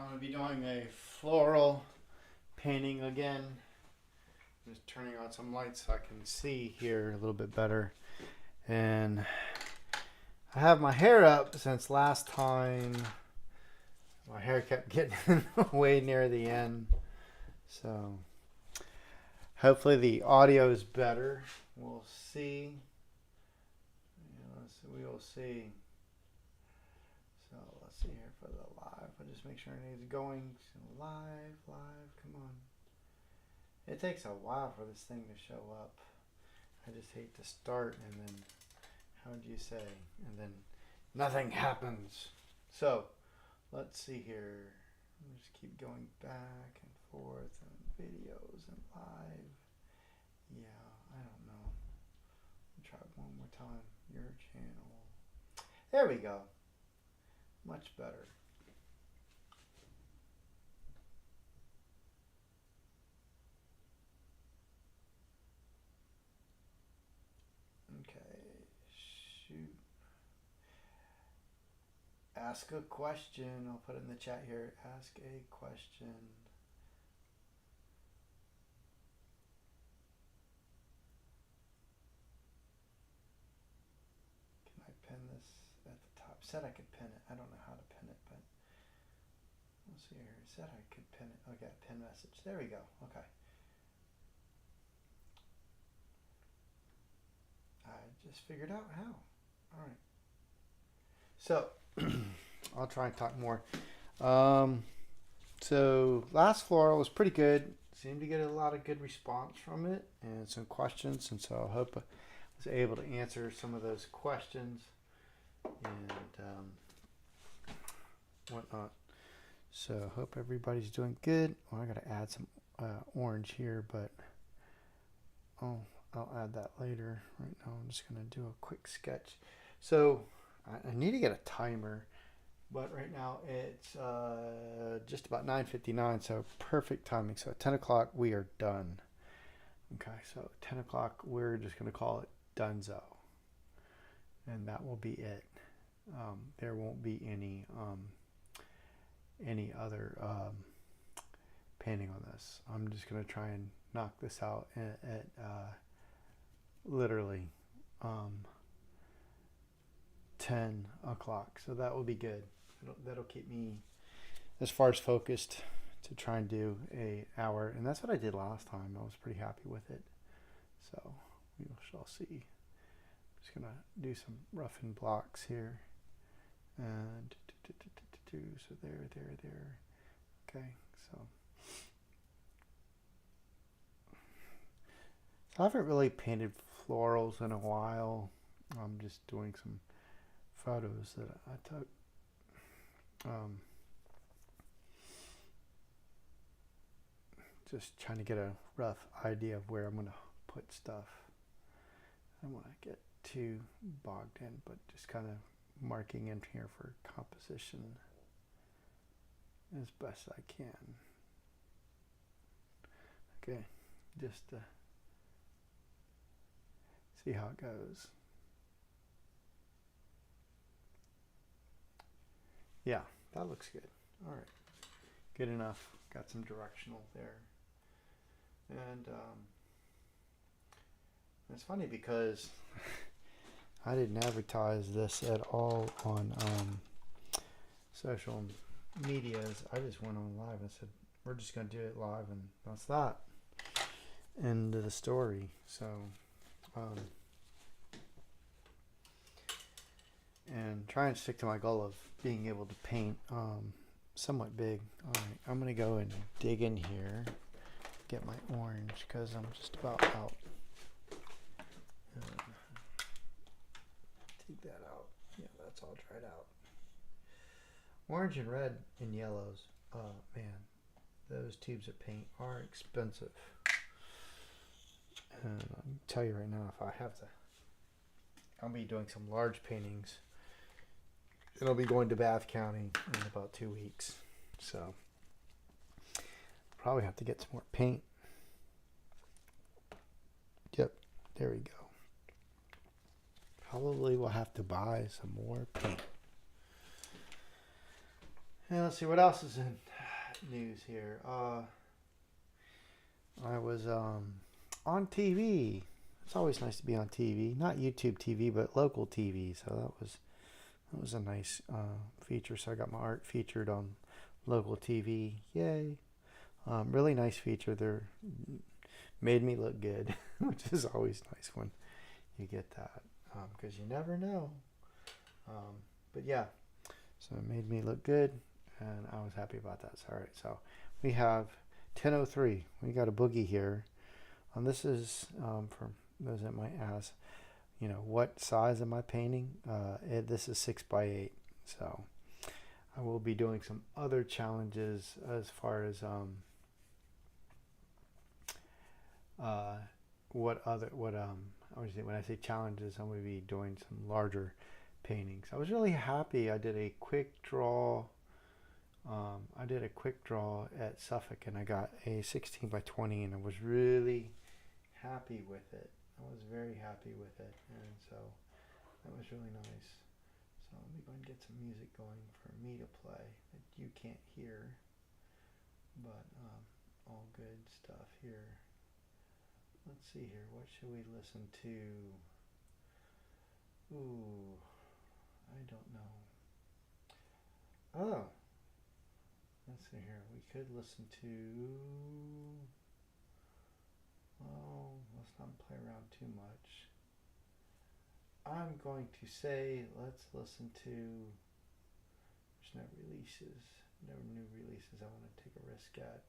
I'm going to be doing a floral painting again. I'm just turning on some lights so I can see here a little bit better. And I have my hair up since last time. My hair kept getting way near the end. So hopefully the audio is better. We'll see. We will see. So let's see here for the live. I'll just make sure it's going. So live, come on. It takes a while for this thing to show up. I just hate to start and then, how would you say? And then nothing happens. So let's see here. Just keep going back and forth and videos and live. Yeah, I don't know. Try it one more time. Your channel. There we go. Much better. Okay. Shoot. Ask a question. I'll put it in the chat here. Ask a question. Can I pin this at the top? Said I could pin it. I don't know how to pin it, but we'll see here. Said I could pin it. Okay, pin message. There we go. Okay. I just figured out how. All right. So I'll try and talk more. So last floral was pretty good. Seemed to get a lot of good response from it and some questions. And so I hope I was able to answer some of those questions and whatnot. So hope everybody's doing good. Well, I got to add some orange here, but I'll add that later. Right now I'm just going to do a quick sketch. So I need to get a timer, but right now it's just about 9:59, so perfect timing. So at 10 o'clock we are done. Okay, so 10 o'clock we're just going to call it Dunzo, and that will be it. There won't be any other painting on this. I'm just going to try and knock this out at literally 10 o'clock. So that will be good. That'll keep me as far as focused to try and do an hour. And that's what I did last time. I was pretty happy with it. So we shall see. I'm just going to do some roughen blocks here. And so there. Okay, so I haven't really painted florals in a while. I'm just doing some photos that I took. Just trying to get a rough idea of where I'm going to put stuff. I don't want to get too bogged in, but just kind of marking in here for composition as best I can. Okay, just to see how it goes. Yeah, that looks good. All right, good enough. Got some directional there. And it's funny because I didn't advertise this at all on social medias. I just went on live and said, we're just going to do it live, and that's that. End of the story. So, and try and stick to my goal of being able to paint somewhat big. All right, I'm going to go and dig in here, get my orange, because I'm just about out. Take that out. Yeah, that's all dried out. Orange and red and yellows. Man, those tubes of paint are expensive. And I can tell you right now, if I have to, I'll be doing some large paintings. And I'll be going to Bath County in about 2 weeks. So, probably have to get some more paint. Yep, there we go. Probably will have to buy some more paint. And let's see what else is in. news here. I was on TV. It's always nice to be on TV, not YouTube TV, but local TV. So that was a nice feature. So I got my art featured on local TV. Yay! Really nice feature. They made me look good, which is always nice when you get that, because you never know. But yeah, so it made me look good, and I was happy about that. So, all right, so we have 10:03. We got a boogie here. This is for those that might ask, what size am I painting? This is 6x8. So I will be doing some other challenges as far as when I say challenges, I'm going to be doing some larger paintings. I was really happy. I did a quick draw. At Suffolk, and I got a 16x20, and I was really happy with it. I was very happy with it, and so that was really nice. So let me go and get some music going for me to play that you can't hear, but all good stuff here. Let's see here. What should we listen to? Ooh, I don't know. Oh, let's see here. We could listen to. Oh, let's not play around too much. I'm going to say let's listen to. There's no releases, no new releases I want to take a risk at.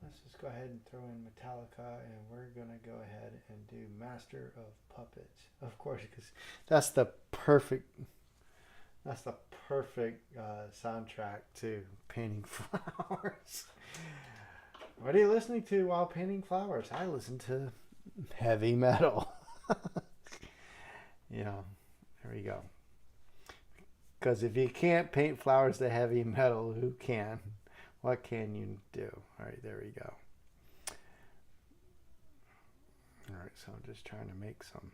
Let's just go ahead and throw in Metallica, and we're gonna go ahead and do Master of Puppets, of course, because that's the perfect soundtrack to painting flowers. What are you listening to while painting flowers? I listen to heavy metal. Yeah, there we go. Because if you can't paint flowers to heavy metal, who can? What can you do? All right, there we go. All right, so I'm just trying to make some.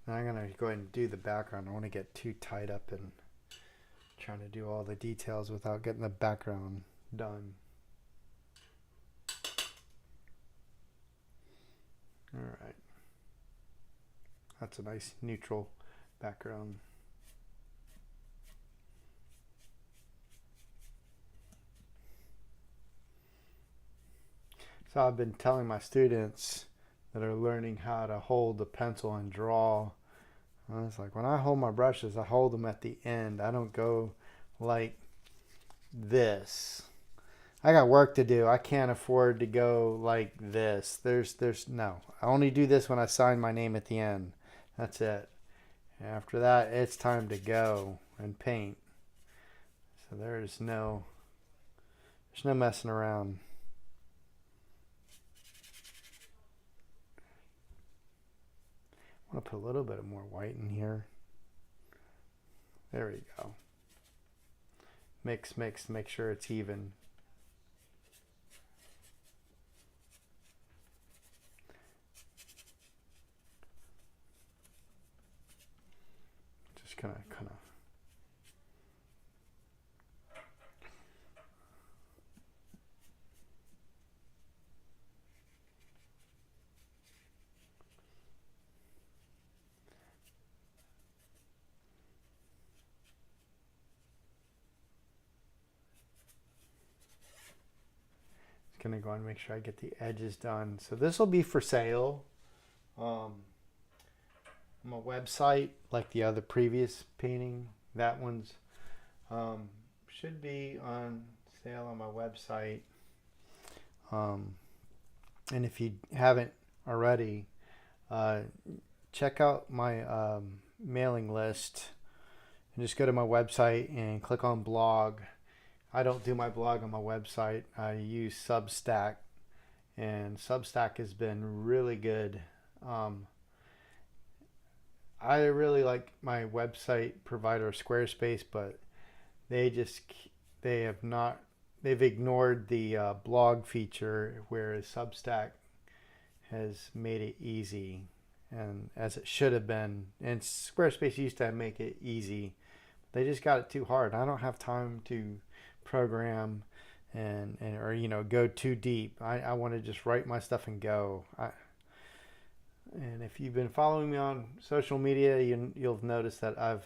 Now I'm going to go ahead and do the background. I don't want to get too tied up in trying to do all the details without getting the background done. All right. That's a nice neutral background. So I've been telling my students that are learning how to hold the pencil and draw. It's like when I hold my brushes, I hold them at the end. I don't go like this. I got work to do. I can't afford to go like this. There's no. I only do this when I sign my name at the end. That's it. After that, it's time to go and paint. So there's no messing around. I want to put a little bit more white in here. There we go. Mix, make sure it's even. Just kind of. Gonna go and make sure I get the edges done. So this will be for sale on my website, like the other previous painting. That one's should be on sale on my website. And if you haven't already, check out my mailing list and just go to my website and click on blog. I don't do my blog on my website. I use Substack, and Substack has been really good. I really like my website provider, Squarespace, but they've ignored the blog feature, whereas Substack has made it easy. and as it should have been. And Squarespace used to make it easy. They just got it too hard. I don't have time to program and or go too deep. I want to just write my stuff and go. And if you've been following me on social media, you'll notice that I've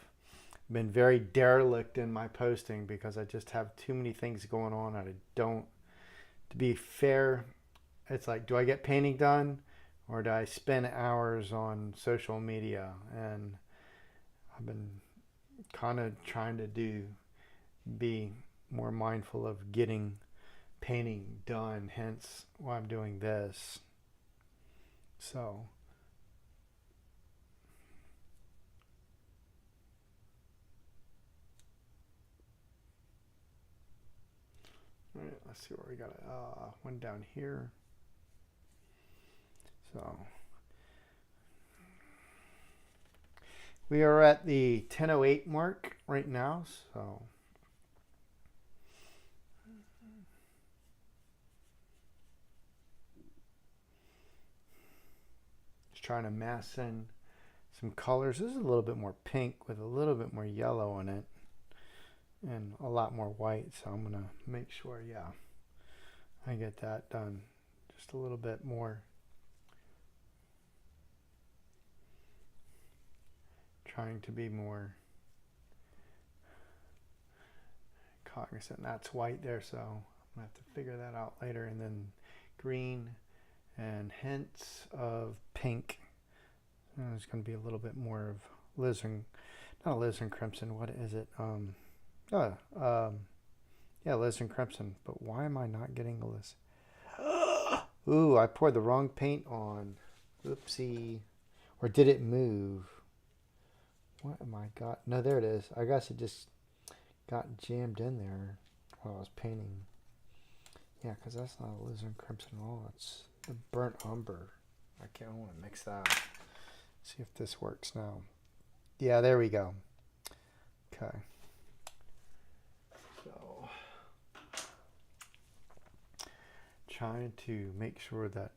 been very derelict in my posting because I just have too many things going on. I don't, to be fair, it's like, do I get painting done or do I spend hours on social media? And I've been kind of trying to be more mindful of getting painting done, hence why I'm doing this. So all right, let's see where we got it. One down here. So we are at the 10:08 mark right now. So just trying to mass in some colors. This is a little bit more pink with a little bit more yellow in it and a lot more white. So I'm going to make sure, I get that done just a little bit more. Trying to be more cognizant. That's white there, so I'm going to have to figure that out later. And then green and hints of pink. There's going to be a little bit more of alizarin, not alizarin crimson. What is it? Alizarin crimson. But why am I not getting alizarin? Ooh, I poured the wrong paint on. Oopsie. Or did it move? What am I got? No, there it is. I guess it just got jammed in there while I was painting. Yeah, because that's not alizarin crimson at all. It's the burnt umber. I want to mix that. See if this works now. Yeah, there we go. Okay. So, trying to make sure that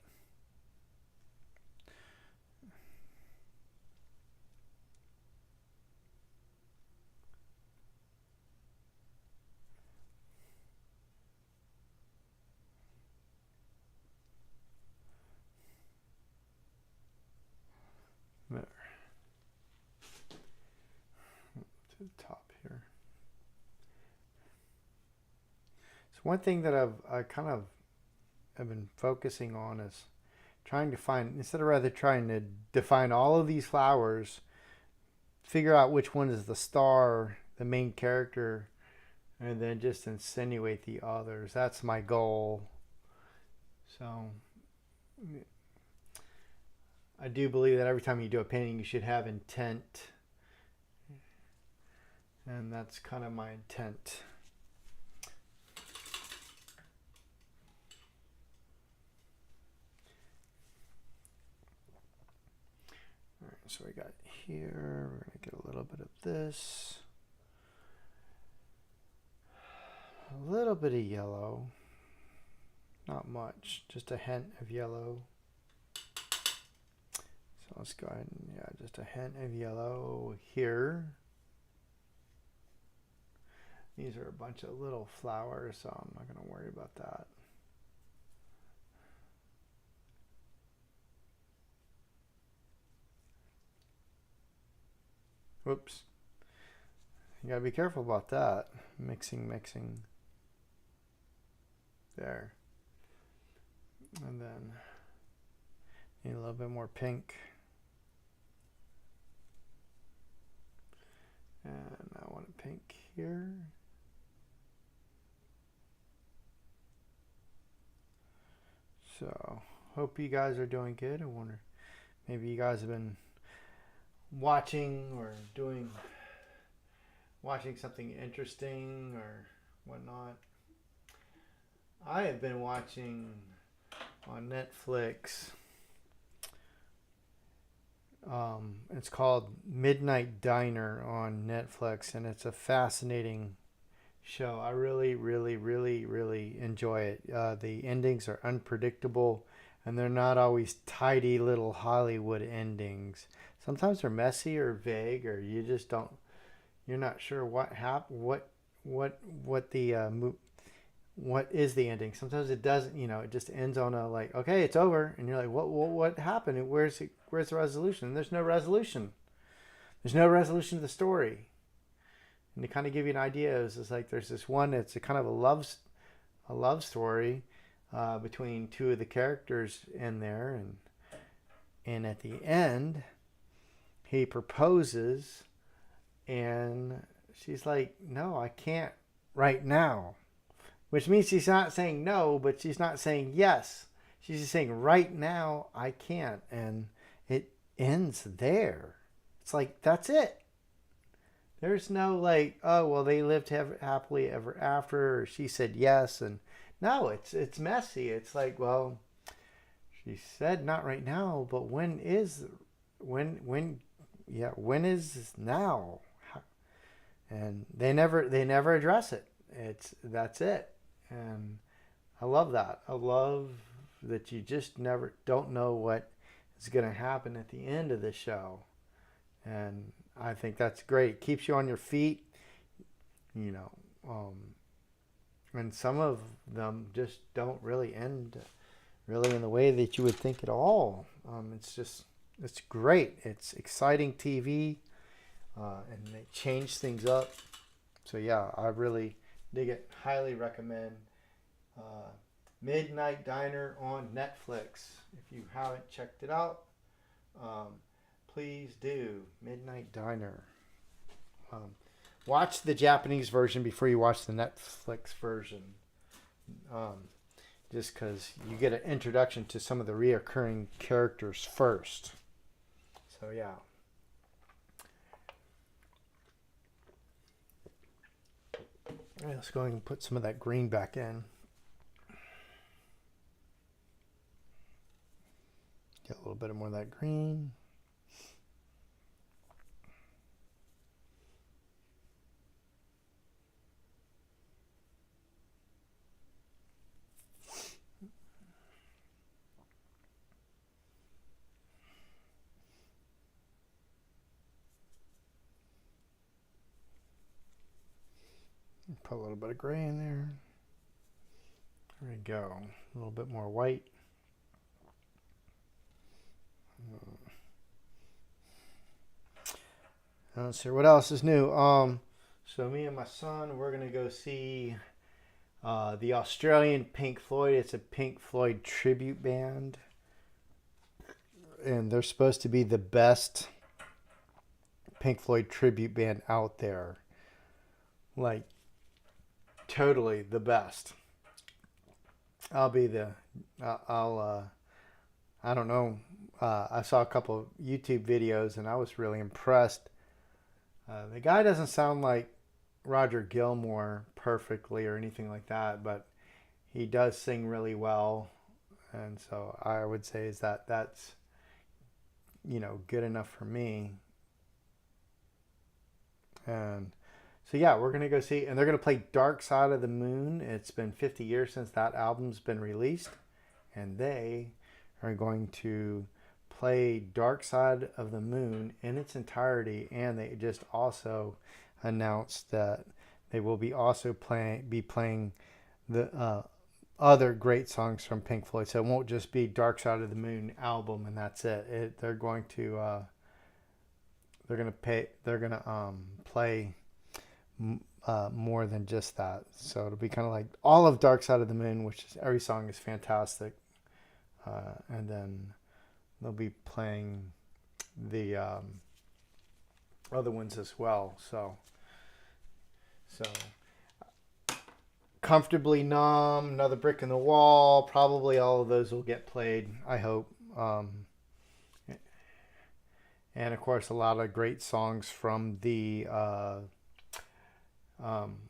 to the top here. So one thing that I kind of have been focusing on is trying to find, instead of rather trying to define all of these flowers, figure out which one is the star, the main character, and then just insinuate the others. That's my goal. So I do believe that every time you do a painting, you should have intent. And that's kind of my intent. All right, so we got here, we're going to get a little bit of this. A little bit of yellow. Not much, just a hint of yellow. So let's go ahead and, just a hint of yellow here. These are a bunch of little flowers, so I'm not going to worry about that. Whoops. You got to be careful about that. Mixing. There. And then need a little bit more pink. And I want a pink here. So, hope you guys are doing good. I wonder, maybe you guys have been watching something interesting or whatnot. I have been watching on Netflix. It's called Midnight Diner on Netflix, and it's a fascinating show. I really enjoy it. The endings are unpredictable, and they're not always tidy little Hollywood endings. Sometimes they're messy or vague, or you just don't. You're not sure what happened. What the what is the ending? Sometimes it doesn't. It just ends on a like, okay, it's over, and you're like, what happened? And where's the resolution? And there's no resolution. There's no resolution to the story. And to kind of give you an idea, it's like there's this one. It's a kind of a love story between two of the characters in there, and at the end, he proposes, and she's like, "No, I can't right now," which means she's not saying no, but she's not saying yes. She's just saying right now I can't, and it ends there. It's like that's it. There's no like, oh well, they lived happily ever after, or she said yes, and no, it's messy. It's like, well, she said not right now, but when is now? And they never address it. That's it, and I love that. I love that you just never don't know what is going to happen at the end of the show, and I think that's great. Keeps you on your feet, you know. And some of them just don't really end really in the way that you would think at all. It's great. It's exciting TV, and they change things up. So yeah, I really dig it. Highly recommend Midnight Diner on Netflix. If you haven't checked it out, please do. Midnight Diner. Watch the Japanese version before you watch the Netflix version. Just because you get an introduction to some of the reoccurring characters first. So yeah. All right, let's go ahead and put some of that green back in. Get a little bit more of that green. Put a little bit of gray in there. There we go. A little bit more white. Let's see what else is new. So me and my son, we're gonna go see the Australian Pink Floyd. It's a Pink Floyd tribute band, and they're supposed to be the best Pink Floyd tribute band out there. Like, totally the best. I don't know. I saw a couple of YouTube videos and I was really impressed. The guy doesn't sound like Roger Gilmore perfectly or anything like that, but he does sing really well. And so I would say that's good enough for me. And so yeah, we're going to go see, and they're going to play Dark Side of the Moon. It's been 50 years since that album's been released, and they are going to play Dark Side of the Moon in its entirety, and they just also announced that they will be also playing the other great songs from Pink Floyd. So it won't just be Dark Side of the Moon album and that's it. They're going to play more than just that. So it'll be kind of like all of Dark Side of the Moon, which is every song is fantastic. And then they'll be playing the other ones as well. So Comfortably Numb, Another Brick in the Wall, probably all of those will get played, I hope. And of course, a lot of great songs from the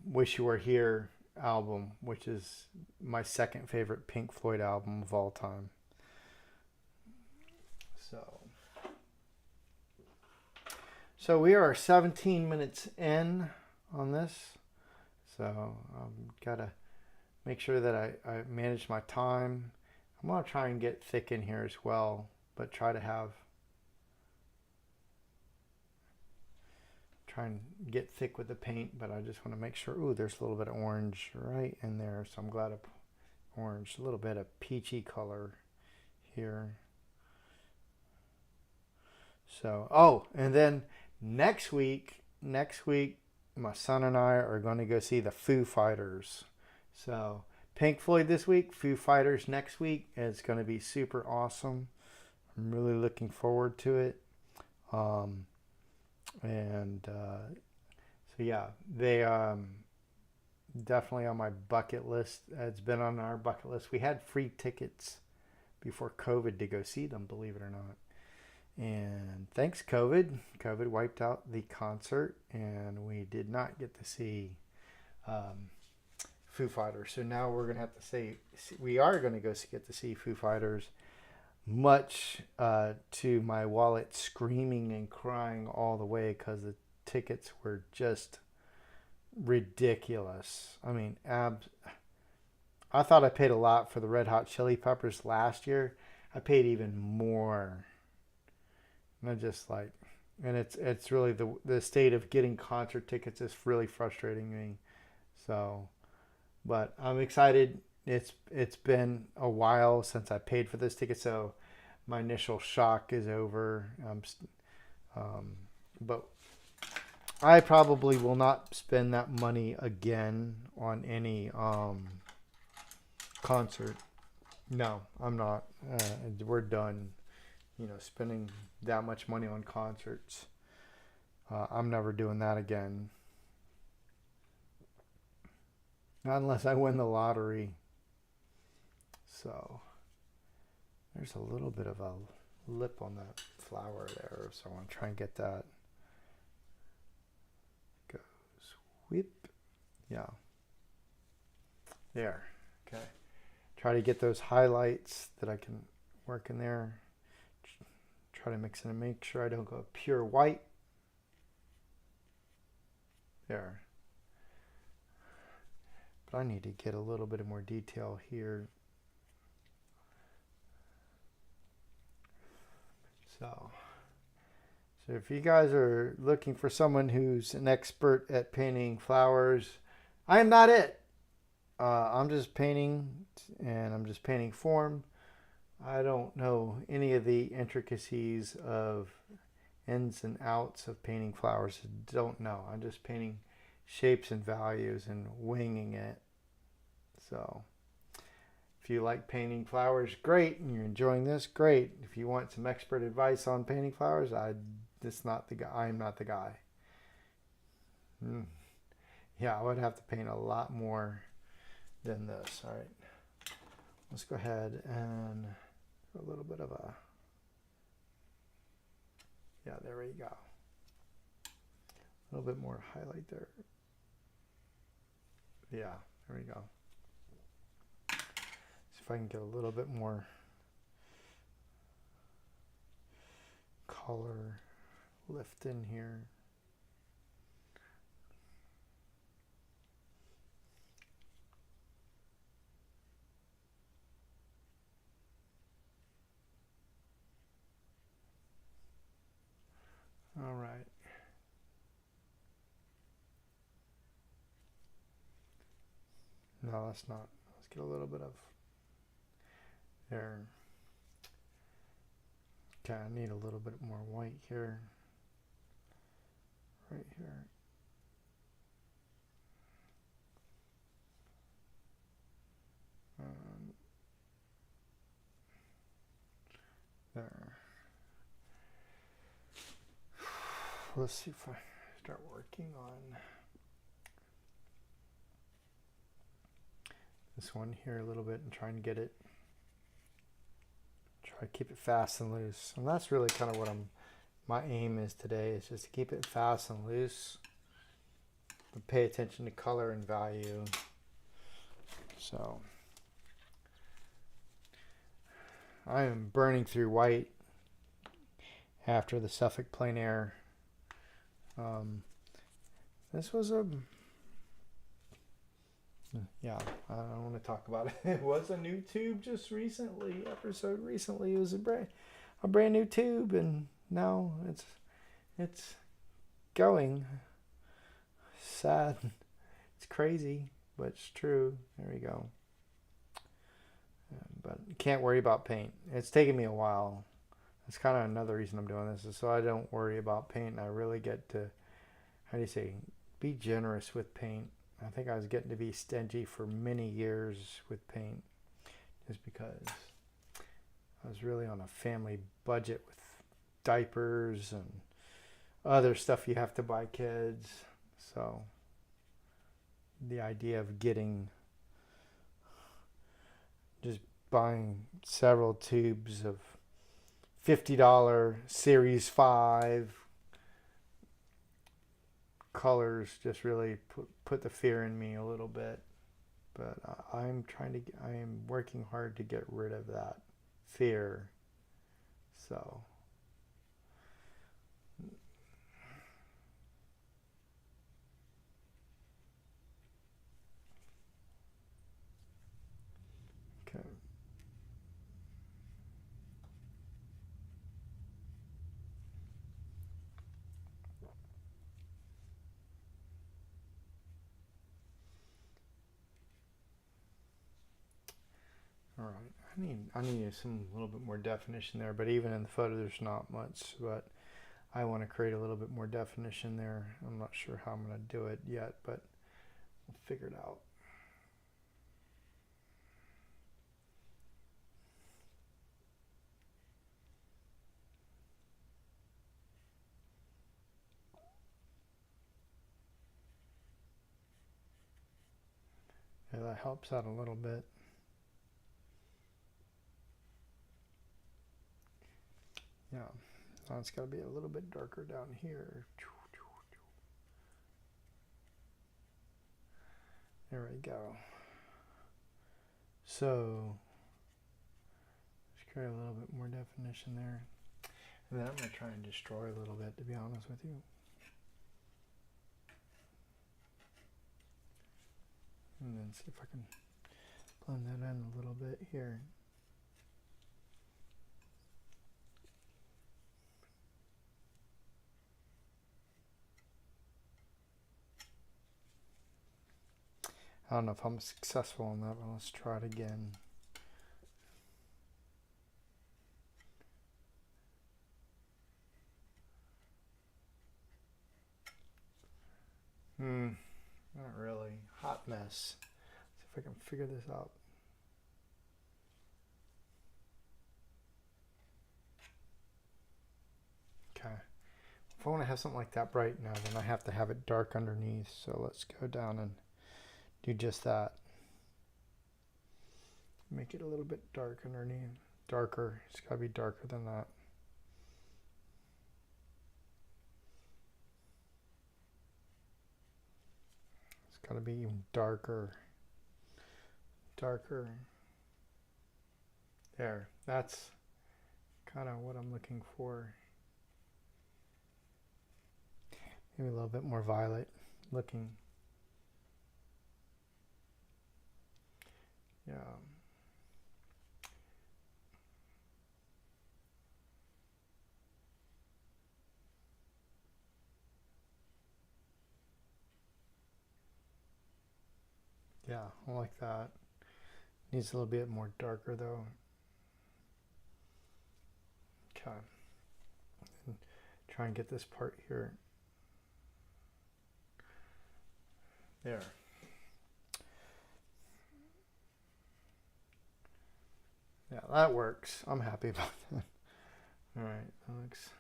Wish You Were Here album, which is my second favorite Pink Floyd album of all time. So we are 17 minutes in on this. So I've got to make sure that I manage my time. I'm going to try and get thick in here as well, but try and get thick with the paint, but I just want to make sure. Ooh, there's a little bit of orange right in there, so I'm glad orange, a little bit of peachy color here. So, oh, and then next week, my son and I are going to go see the Foo Fighters. So, Pink Floyd this week, Foo Fighters next week. It's going to be super awesome. I'm really looking forward to it. So yeah, they definitely on my bucket list. It's been on our bucket list. We had free tickets before COVID to go see them, believe it or not. And thanks COVID wiped out the concert, and we did not get to see Foo Fighters. So now we're gonna have to say we are gonna get to see Foo Fighters, much to my wallet screaming and crying all the way because the tickets were just ridiculous. I mean, I thought I paid a lot for the Red Hot Chili Peppers last year. I paid even more. And I'm just like, and it's really the state of getting concert tickets is really frustrating me. So, but I'm excited. It's been a while since I paid for this ticket, so my initial shock is over. But I probably will not spend that money again on any concert. No, I'm not. We're done. Spending that much money on concerts. I'm never doing that again. Not unless I win the lottery. So, there's a little bit of a lip on that flower there. So I want to try and get that. Goes whip. Yeah. There. Okay. Try to get those highlights that I can work in there. Try to mix it and make sure I don't go pure white. There. But I need to get a little bit more detail here. So if you guys are looking for someone who's an expert at painting flowers, I am not it. I'm just painting, and I'm just painting form. I don't know any of the intricacies of ins and outs of painting flowers. Don't know. I'm just painting shapes and values and winging it. So if you like painting flowers, great, and you're enjoying this, great. If you want some expert advice on painting flowers, I'm not the guy. Yeah, I would have to paint a lot more than this. All right, let's go ahead and a little bit of a, yeah, there we go. A little bit more highlight there. Yeah, there we go. See if I can get a little bit more color lift in here. All right. No, that's not. Let's get a little bit of there. Okay, I need a little bit more white here. Right here. There. Let's see if I start working on this one here a little bit and try and get it. Try to keep it fast and loose. And that's really kind of what my aim is today, is just to keep it fast and loose. But pay attention to color and value. So I am burning through white after the Suffolk plein air. This was Yeah, I don't want to talk about it. It was a new tube just recently. Episode recently, it was a brand new tube, and now it's going. Sad. It's crazy, but it's true. There we go. But can't worry about paint. It's taken me a while. That's kind of another reason I'm doing this, is so I don't worry about paint. And I really get to, how do you say, be generous with paint. I think I was getting to be stingy for many years with paint, just because I was really on a family budget with diapers and other stuff you have to buy kids. So the idea of just buying several tubes of $50 Series 5 colors just really put the fear in me a little bit. But I am working hard to get rid of that fear. So okay. All right, I need some a little bit more definition there, but even in the photo there's not much, but I want to create a little bit more definition there. I'm not sure how I'm going to do it yet, but we'll figure it out. Yeah, that helps out a little bit. Yeah, now it's got to be a little bit darker down here. There we go. So let's create a little bit more definition there. And then I'm going to try and destroy a little bit, to be honest with you. And then see if I can blend that in a little bit here. I don't know if I'm successful on that, but let's try it again. Not really. Hot mess. See if I can figure this out. Okay. If I want to have something like that bright now, then I have to have it dark underneath. So let's go down and do just that. Make it a little bit dark underneath. Darker. It's got to be darker than that. It's got to be even darker. Darker. There. That's kind of what I'm looking for. Maybe a little bit more violet looking. Yeah. Yeah, I like that. Needs a little bit more darker though. Okay. And try and get this part here. There. Yeah, that works. I'm happy about that. All right, that looks.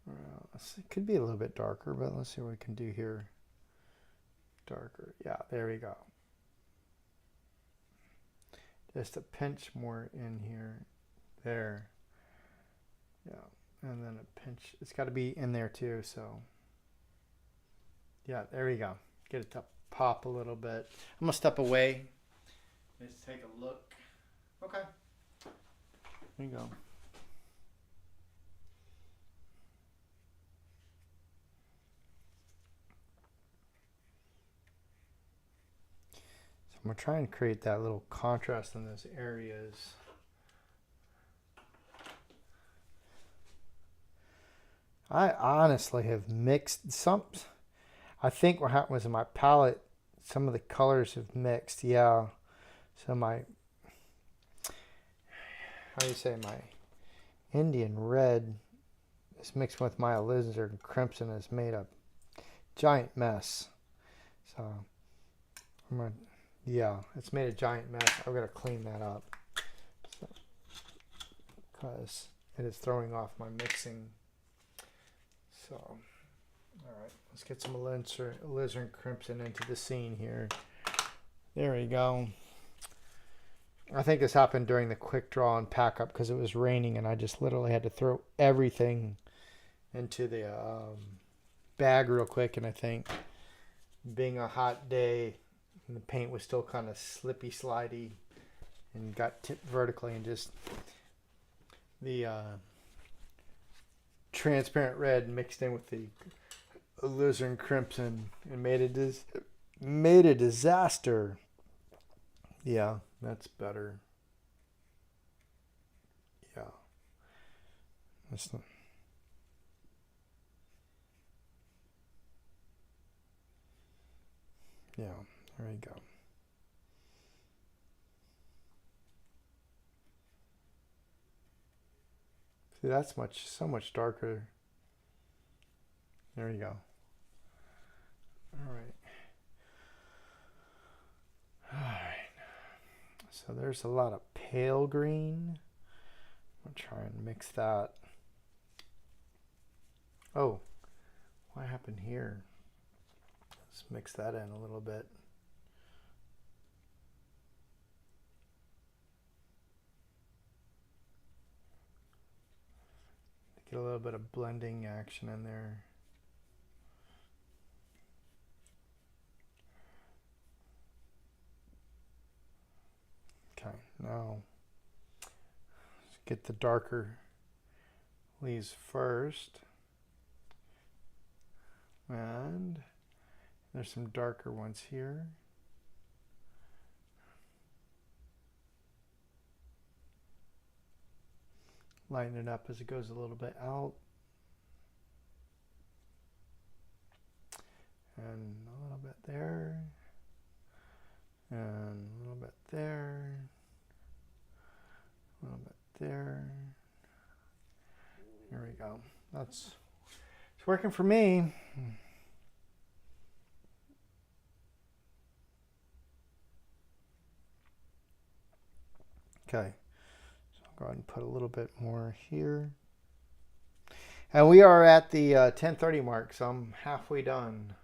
Well, it could be a little bit darker, but let's see what we can do here. Darker. Yeah, there we go. Just a pinch more in here. There. Yeah, and then a pinch. It's got to be in there too, so. Yeah, there we go. Get it to pop a little bit. I'm going to step away. Let's take a look. Okay. There you go. I'm going to try and create that little contrast in those areas. I honestly have mixed some. I think what happened was in my palette, some of the colors have mixed. Yeah. So my, how do you say, my Indian red is mixed with my alizarin crimson has made a giant mess. So I'm gonna, yeah, it's made a giant mess. I've got to clean that up because it is throwing off my mixing. So, all right, let's get some alizarin crimson into the scene here. There we go. I think this happened during the quick draw and pack up because it was raining and I just literally had to throw everything into the bag real quick. And I think being a hot day, and the paint was still kind of slippy, slidey, and got tipped vertically, and just the transparent red mixed in with the alizarin crimson and made a disaster. Yeah, that's better. Yeah. That's not. Yeah, there we go. See, that's so much darker. There you go. All right. All right. So there's a lot of pale green. I'll try and mix that. Oh, what happened here? Let's mix that in a little bit. Get a little bit of blending action in there. Okay, now let's get the darker leaves first. And there's some darker ones here. Lighten it up as it goes a little bit out. And a little bit there. And a little bit there. A little bit there. Here we go. It's working for me. Okay. So I'll go ahead and put a little bit more here. And we are at the 10:30 mark, so I'm halfway done.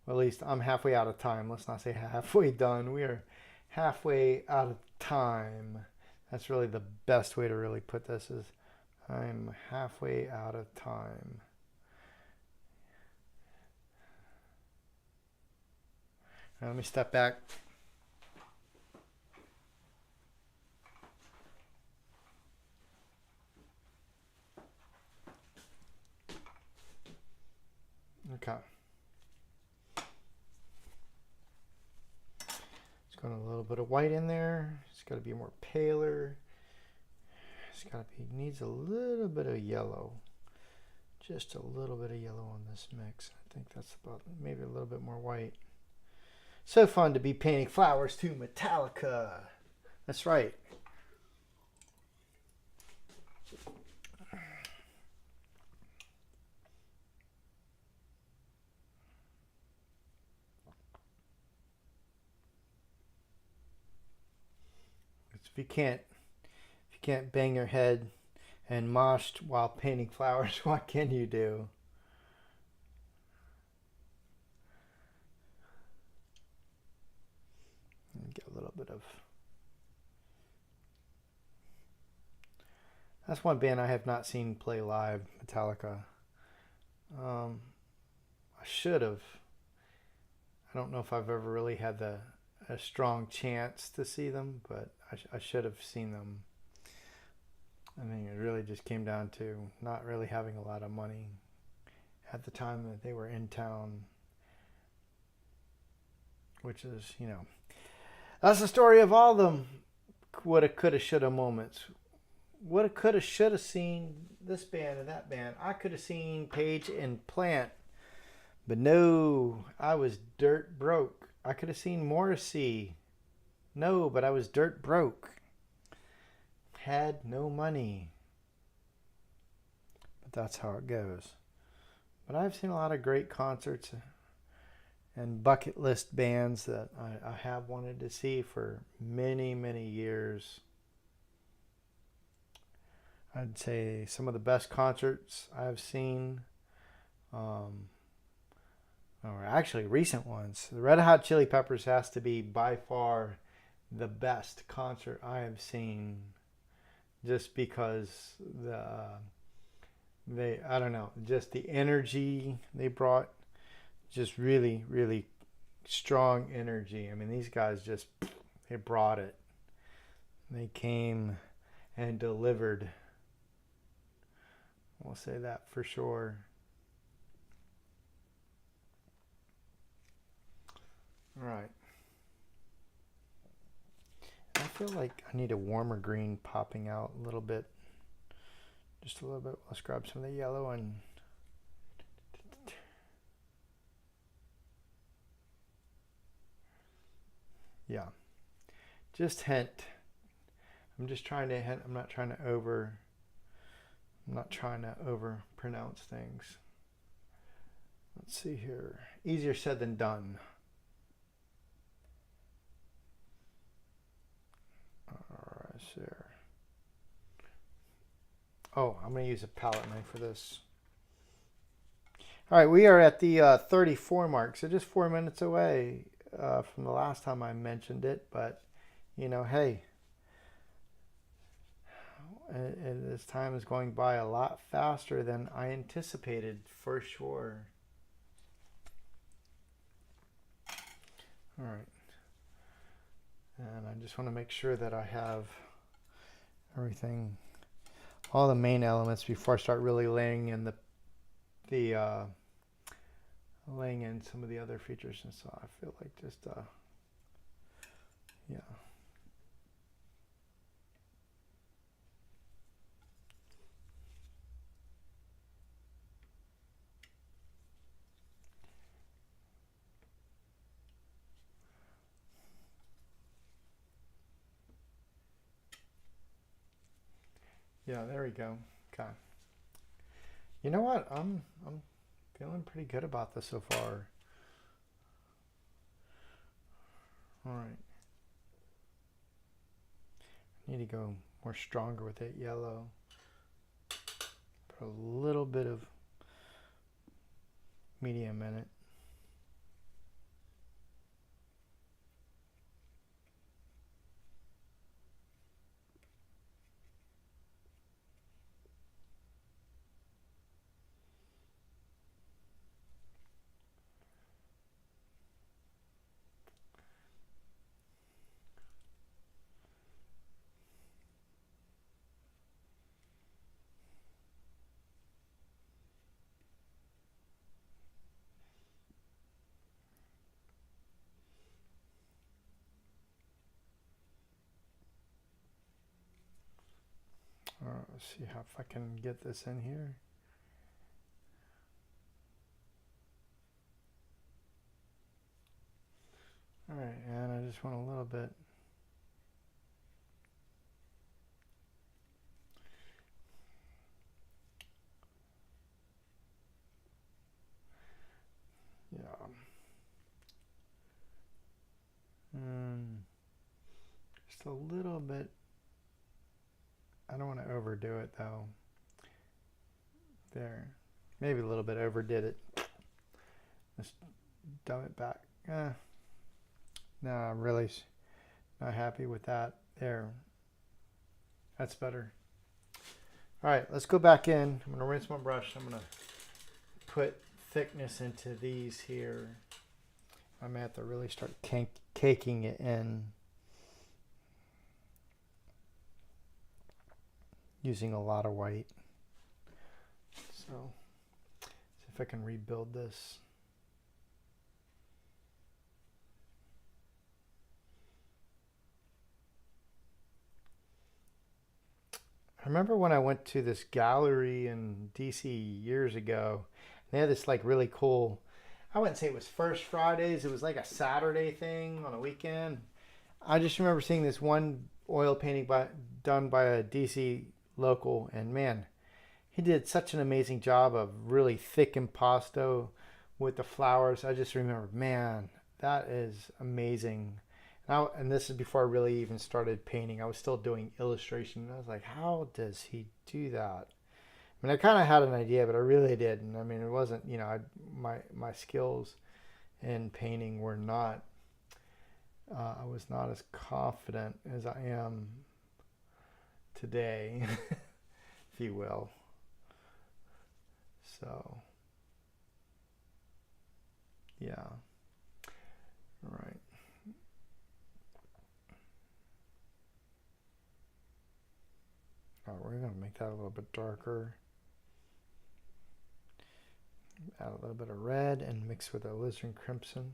Well, at least I'm halfway out of time. Let's not say halfway done. We are halfway out of time. That's really the best way to really put this is I'm halfway out of time. Now let me step back. Okay. Just got a little bit of white in there. It's got to be more paler. It's got to be, needs a little bit of yellow. Just a little bit of yellow on this mix. I think that's about, maybe a little bit more white. So fun to be painting flowers to Metallica. That's right. If you can't bang your head and mosh while painting flowers, what can you do? And get a little bit of. That's one band I have not seen play live, Metallica. I should have. I don't know if I've ever really had a strong chance to see them, but I should have seen them. I mean, it really just came down to not really having a lot of money at the time that they were in town, which is, you know, That's the story of all them woulda, coulda, shoulda moments. Woulda, coulda, shoulda seen this band and that band. I could have seen Page and Plant, but no, I was dirt broke. I could have seen Morrissey. No, but I was dirt broke. Had no money. But that's how it goes. But I've seen a lot of great concerts and bucket list bands that I have wanted to see for many, many years. I'd say some of the best concerts I've seen, or actually recent ones. The Red Hot Chili Peppers has to be by far the best concert I have seen, just because I don't know, just the energy they brought, just really, really strong energy. I mean, these guys they brought it. They came and delivered. We'll say that for sure. All right. I feel like I need a warmer green popping out a little bit. Just a little bit. Let's grab some of the yellow and yeah. Just hint. I'm just trying to hint. I'm not trying to over pronounce things. Let's see here. Easier said than done. Alright, there. Oh, I'm going to use a palette knife for this. Alright, we are at the 34 mark, so just 4 minutes away from the last time I mentioned it, but you know, hey, and this time is going by a lot faster than I anticipated, for sure. All right. And I just want to make sure that I have everything, all the main elements before I start really laying in laying in some of the other features. And so I feel like just, yeah. Yeah, there we go. Okay. You know what? I'm feeling pretty good about this so far. All right. Need to go more stronger with that yellow. Put a little bit of medium in it. Let's see if I can get this in here. All right, and I just want a little bit. Yeah. Just a little bit. I don't want to overdo it though. There. Maybe a little bit overdid it. Let's dumb it back. No, I'm really not happy with that. There. That's better. All right, let's go back in. I'm going to rinse my brush. I'm going to put thickness into these here. I'm going to have to really start caking it in. Using a lot of white. So, see if I can rebuild this. I remember when I went to this gallery in DC years ago. They had this like really cool. I wouldn't say it was First Fridays. It was like a Saturday thing on a weekend. I just remember seeing this one oil painting done by a DC local, and man, he did such an amazing job of really thick impasto with the flowers. I just remember, man, that is amazing. And this is before I really even started painting. I was still doing illustration. And I was like, how does he do that? I mean, I kind of had an idea, but I really didn't. I mean, it wasn't, my skills in painting were not, I was not as confident as I am today, if you will. So, yeah. All right. Oh, we're going to make that a little bit darker. Add a little bit of red and mix with alizarin crimson.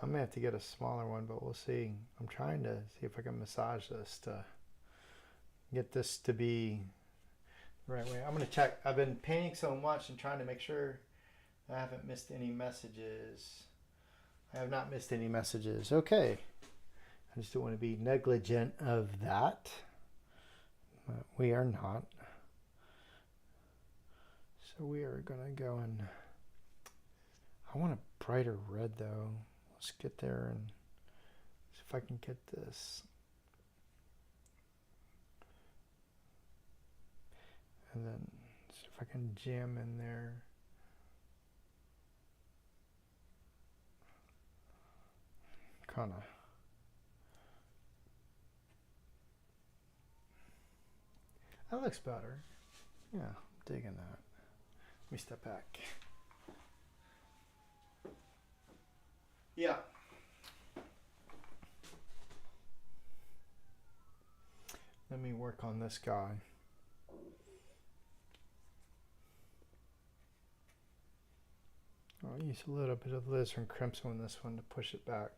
I may have to get a smaller one, but we'll see. I'm trying to see if I can massage this to get this to be the right way. I'm going to check. I've been painting so much and trying to make sure I haven't missed any messages. I have not missed any messages. Okay. I just don't want to be negligent of that. But we are not. So we are going to go and I want a brighter red though. Let's get there and see if I can get this. And then see if I can jam in there. Kind of. That looks better. Yeah, I'm digging that. Let me step back. Yeah. Let me work on this guy. I'll use a little bit of alizarin crimson on this one to push it back.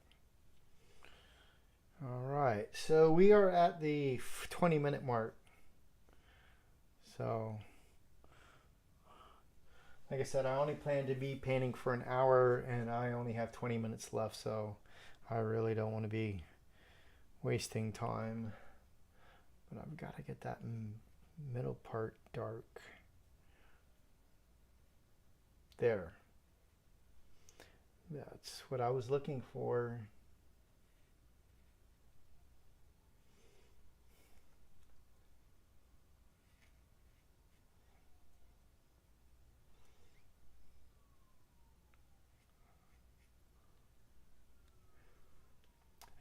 All right, so we are at the 20-minute mark. So, like I said, I only plan to be painting for an hour and I only have 20 minutes left, so I really don't want to be wasting time. But I've got to get that middle part dark. There. That's what I was looking for.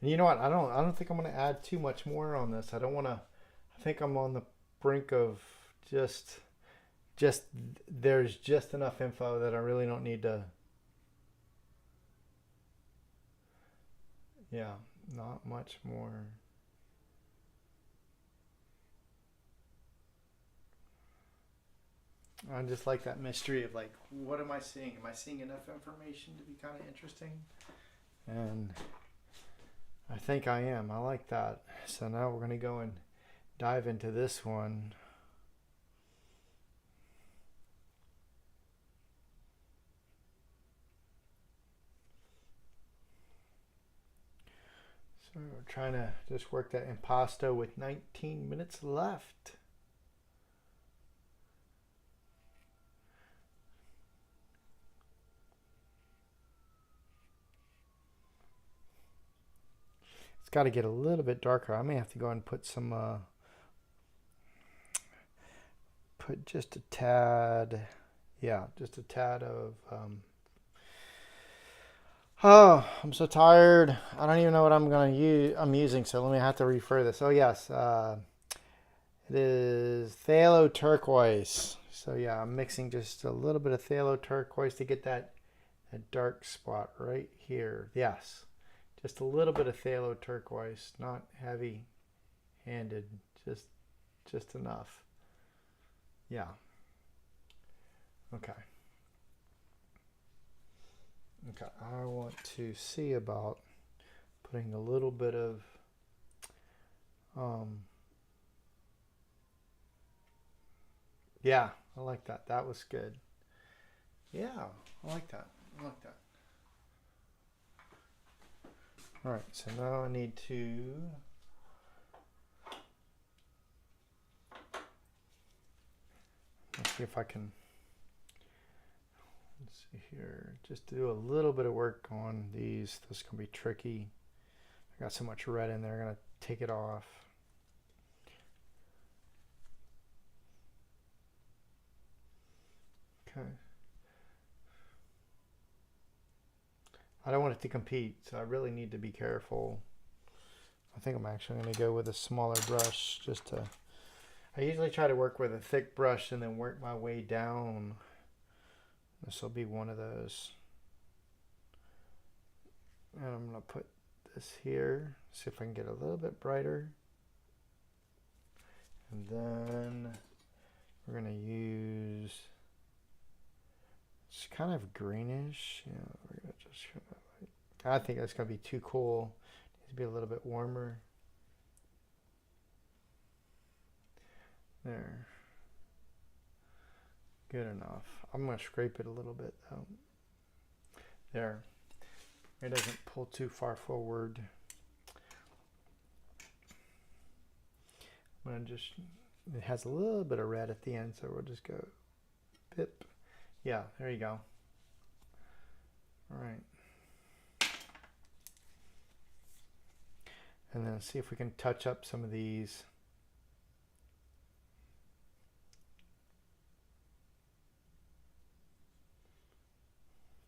And you know what? I don't think I'm going to add too much more on this. I don't want to. I think I'm on the brink of just there's just enough info that I really don't need to. Yeah, not much more. I just like that mystery of like, what am I seeing? Am I seeing enough information to be kind of interesting? And I think I am. I like that. So now we're going to go and dive into this one. So we're trying to just work that impasto with 19 minutes left. It's got to get a little bit darker. I may have to go and put some, put just a tad, yeah, just a tad of, oh, I'm so tired. I don't even know what I'm using, so let me have to refer this. Oh yes, it is phthalo turquoise. So yeah, I'm mixing just a little bit of phthalo turquoise to get that dark spot right here. Yes, just a little bit of phthalo turquoise, not heavy-handed, just enough. Yeah. Okay. Okay, I want to see about putting a little bit of yeah, I like that. That was good. Yeah, I like that. I like that. All right, so now I need to let's see if I can, let's see here, just do a little bit of work on these. This is going to be tricky. I got so much red in there, I'm going to take it off. Okay. I don't want it to compete, so I really need to be careful. I think I'm actually going to go with a smaller brush just to, I usually try to work with a thick brush and then work my way down. This will be one of those. And I'm going to put this here, see if I can get a little bit brighter. And then we're going to use, it's kind of greenish. Yeah, we're going to just, I think that's going to be too cool. It needs to be a little bit warmer. There. Good enough. I'm going to scrape it a little bit though. There. It doesn't pull too far forward. I'm going to just, it has a little bit of red at the end, so we'll just go pip. Yeah, there you go. All right. And then see if we can touch up some of these.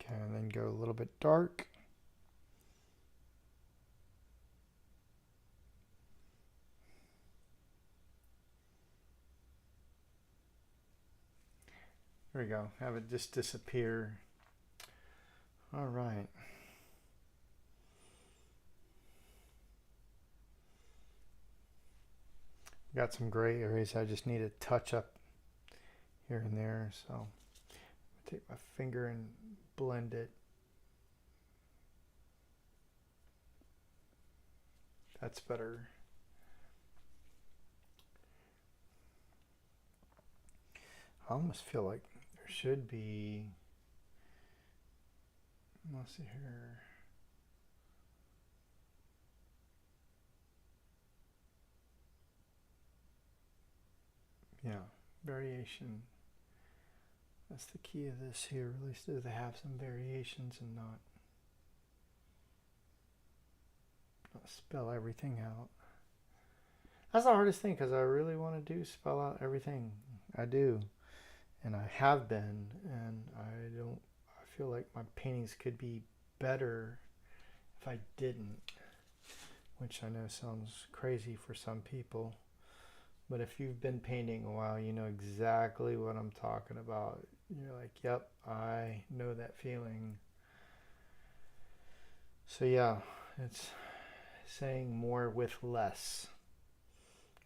Okay, and then go a little bit dark. There we go. Have it just disappear. All right. Got some gray areas I just need to touch up here and there. So I'll take my finger and blend it. That's better. I almost feel like there should be, let's see here. Yeah, variation. That's the key of this here. At least do they have some variations and not spell everything out. That's the hardest thing because I really want to do spell out everything. I do. And I have been, and I feel like my paintings could be better if I didn't, which I know sounds crazy for some people, but if you've been painting a while, you know exactly what I'm talking about. You're like, yep, I know that feeling. So yeah, it's saying more with less.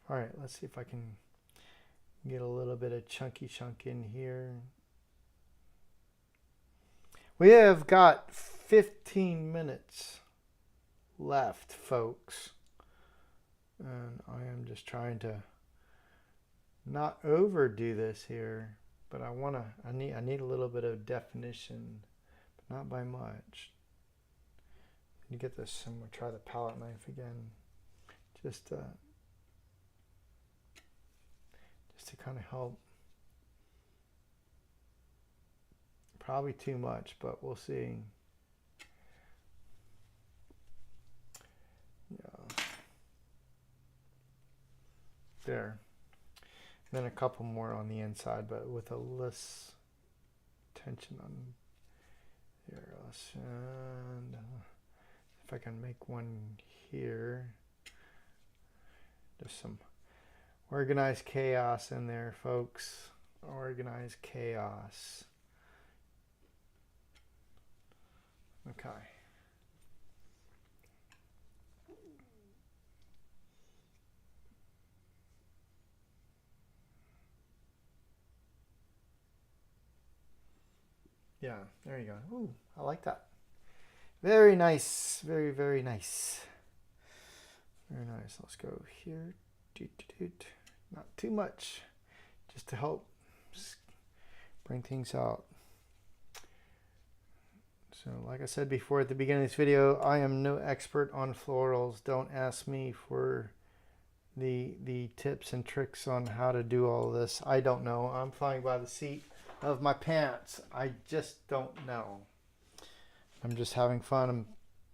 All right, let's see if I can get a little bit of chunky chunk in here. We have got 15 minutes left, folks. And I am just trying to not overdo this here, but I need a little bit of definition, but not by much. You get this, I'm gonna try the palette knife again, just to kind of help. Probably too much, but we'll see. Yeah. There. And then a couple more on the inside, but with a less tension on here. And if I can make one here. Just some organized chaos in there, folks. Organized chaos. Okay. Yeah, there you go. Ooh, I like that. Very nice. Very, very nice. Very nice. Let's go here. Not too much. Just to help bring things out. So like I said before at the beginning of this video, I am no expert on florals. Don't ask me for the tips and tricks on how to do all this. I don't know. I'm flying by the seat of my pants. I just don't know. I'm just having fun. I'm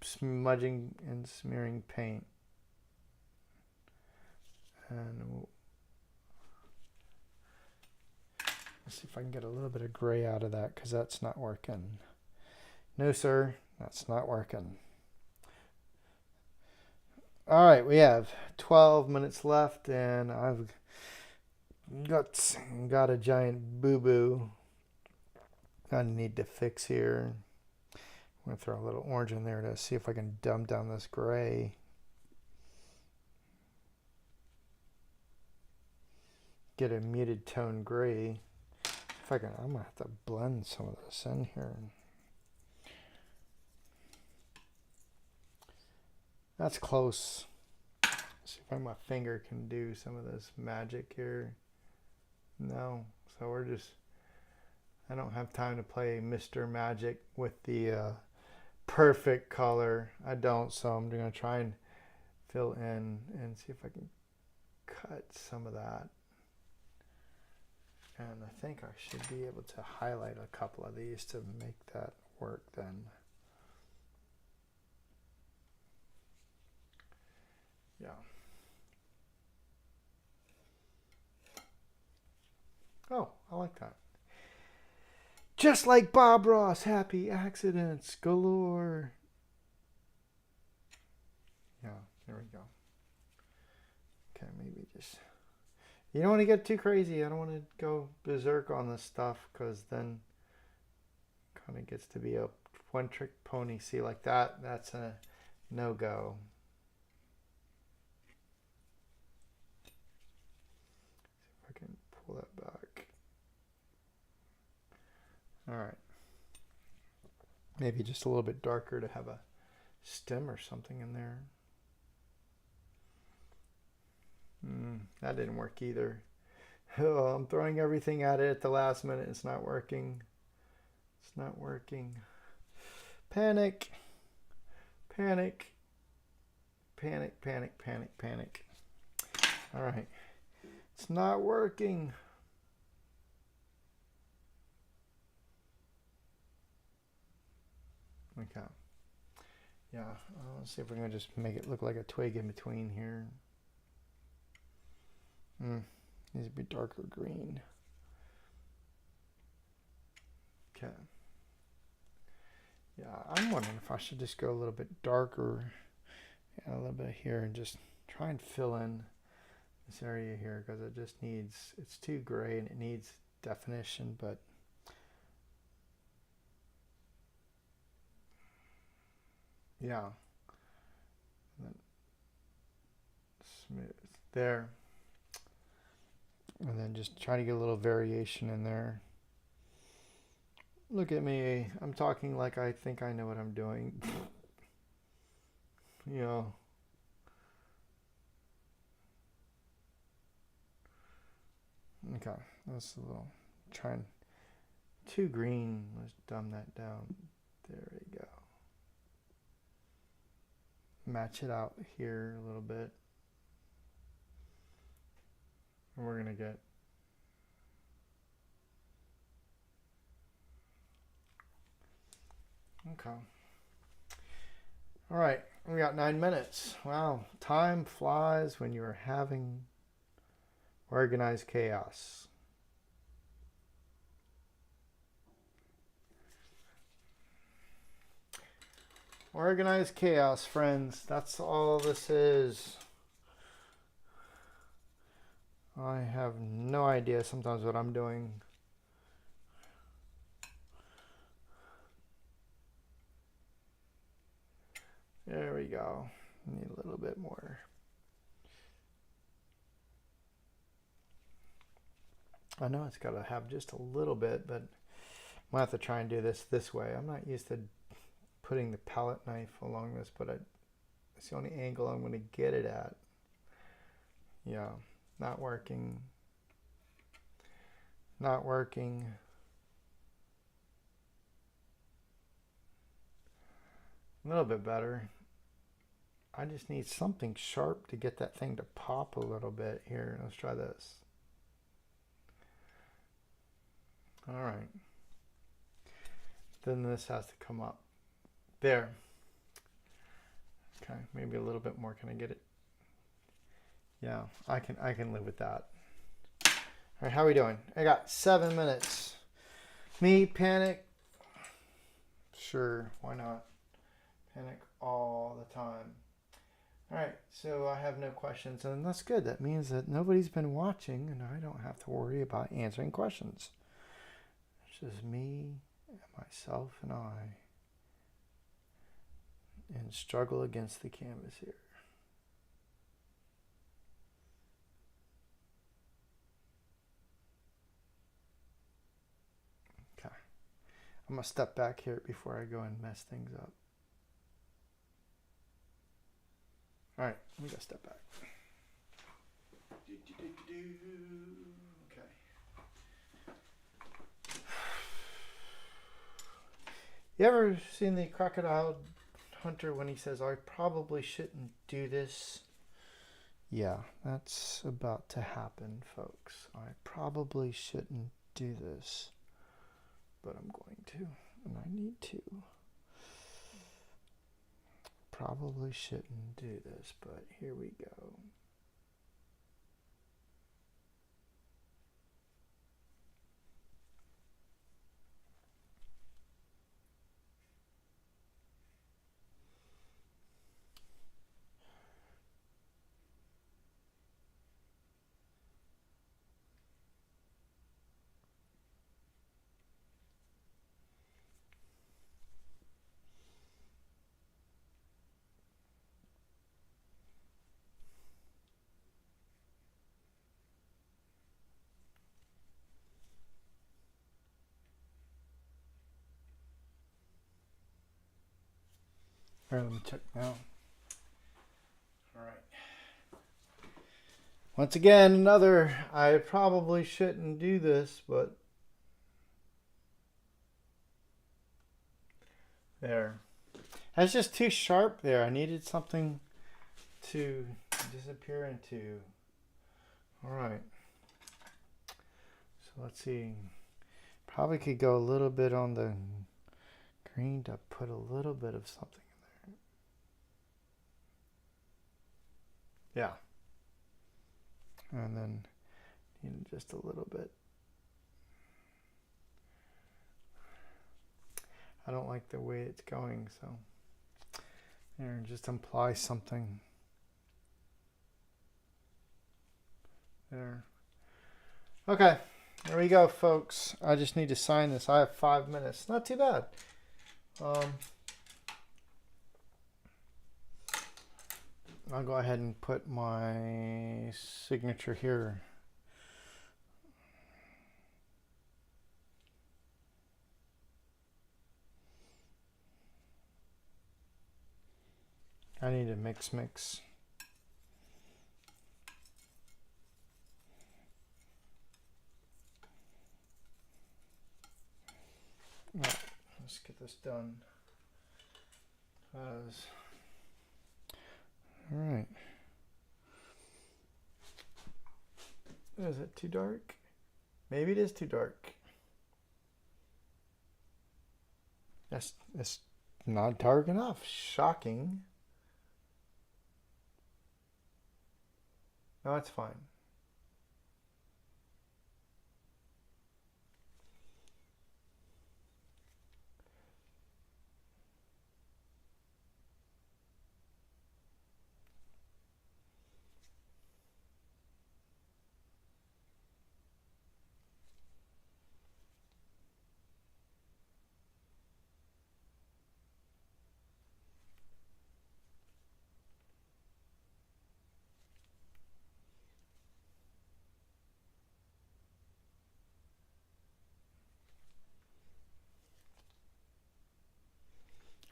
smudging and smearing paint. And let's see if I can get a little bit of gray out of that, because that's not working. No, sir, that's not working. All right, we have 12 minutes left, and I've got a giant boo-boo I need to fix here. I'm going to throw a little orange in there to see if I can dumb down this gray. Get a muted tone gray. If I can, I'm going to have to blend some of this in here. That's close. Let's see if my finger can do some of this magic here. No, so we're just, I don't have time to play Mr. Magic with the perfect color. I don't, so I'm going to try and fill in and see if I can cut some of that. And I think I should be able to highlight a couple of these to make that work then. Yeah. Oh, I like that. Just like Bob Ross, happy accidents galore. Yeah, there we go. Okay, maybe just... You don't want to get too crazy. I don't want to go berserk on this stuff, because then it kind of gets to be a one-trick pony. See, like that, that's a no-go. See if I can pull that back. All right. Maybe just a little bit darker to have a stem or something in there. That didn't work either. Oh, I'm throwing everything at it at the last minute. It's not working. It's not working. Panic. Panic. Panic, panic, panic, panic. All right. It's not working. Okay. Yeah, let's see if we're going to just make it look like a twig in between here. Needs to be darker green. Okay. Yeah, I'm wondering if I should just go a little bit darker, a little bit here, and just try and fill in this area here, because it just needs, it's too gray and it needs definition, but yeah. And then smooth there. And then just try to get a little variation in there. Look at me. I'm talking like I think I know what I'm doing. You know. Okay. That's a little, trying too green. Let's dumb that down. There we go. Match it out here a little bit. And we're going to get okay. All right, we got 9 minutes. Wow, time flies when you're having organized chaos. Organized chaos, friends. That's all this is. I have no idea sometimes what I'm doing. There we go. Need a little bit more. I know it's got to have just a little bit, but I'm going to have to try and do this way. I'm not used to putting the palette knife along this, but it's the only angle I'm going to get it at. Yeah, not working. Not working. A little bit better. I just need something sharp to get that thing to pop a little bit. Here, let's try this. All right. Then this has to come up. There. Okay, maybe a little bit more. Can I get it? Yeah, I can live with that. All right, how are we doing? I got 7 minutes. Me, panic. Sure, why not? Panic all the time. All right, so I have no questions, and that's good. That means that nobody's been watching, and I don't have to worry about answering questions. It's just me, and myself, and I, and struggle against the canvas here. Okay, I'm gonna step back here before I go and mess things up. All right, we gotta step back. Okay. You ever seen the crocodile hunter when he says, "I probably shouldn't do this"? Yeah, that's about to happen, folks. I probably shouldn't do this, but I'm going to, and I need to. Probably shouldn't do this, but here we go. All right, let me check now. All right. Once again, another, I probably shouldn't do this, but there. That's just too sharp there. I needed something to disappear into. All right. So let's see. Probably could go a little bit on the green to put a little bit of something in there. Yeah. And then just a little bit. I don't like the way it's going, so there, just imply something. There. Okay, there we go, folks. I just need to sign this. I have 5 minutes. Not too bad. I'll go ahead and put my signature here. I need a mix. Right, let's get this done. All right. Is it too dark? Maybe it is too dark. It's not dark enough. Shocking. No, it's fine.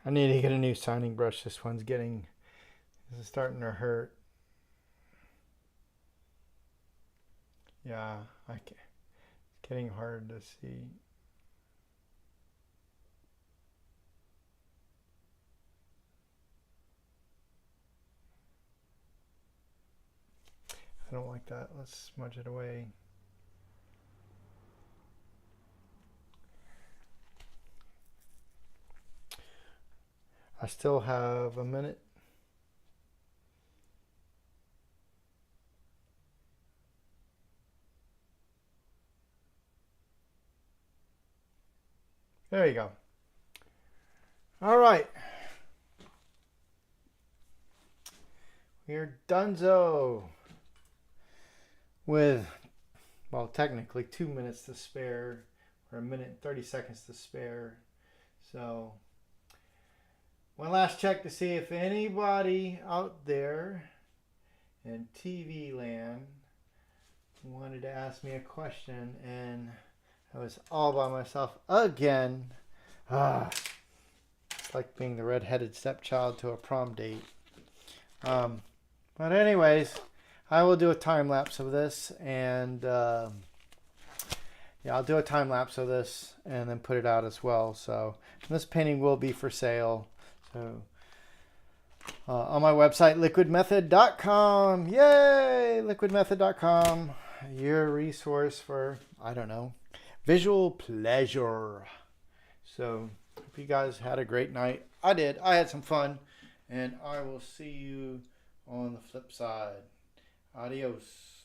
I need to get a new sanding brush. This one's starting to hurt. Yeah, it's getting hard to see. I don't like that. Let's smudge it away. I still have a minute. There you go. All right. We're donezo with, well, technically 2 minutes to spare, or 1 minute and 30 seconds to spare. So, one last check to see if anybody out there in TV land wanted to ask me a question, and I was all by myself again. It's like being the redheaded stepchild to a prom date. But anyways, I will do a time lapse of this, and yeah, I'll do a time lapse of this and then put it out as well. So this painting will be for sale. So on my website, liquidmethod.com. Yay! Liquidmethod.com. Your resource for, I don't know, visual pleasure. So hope you guys had a great night. I did. I had some fun. And I will see you on the flip side. Adios.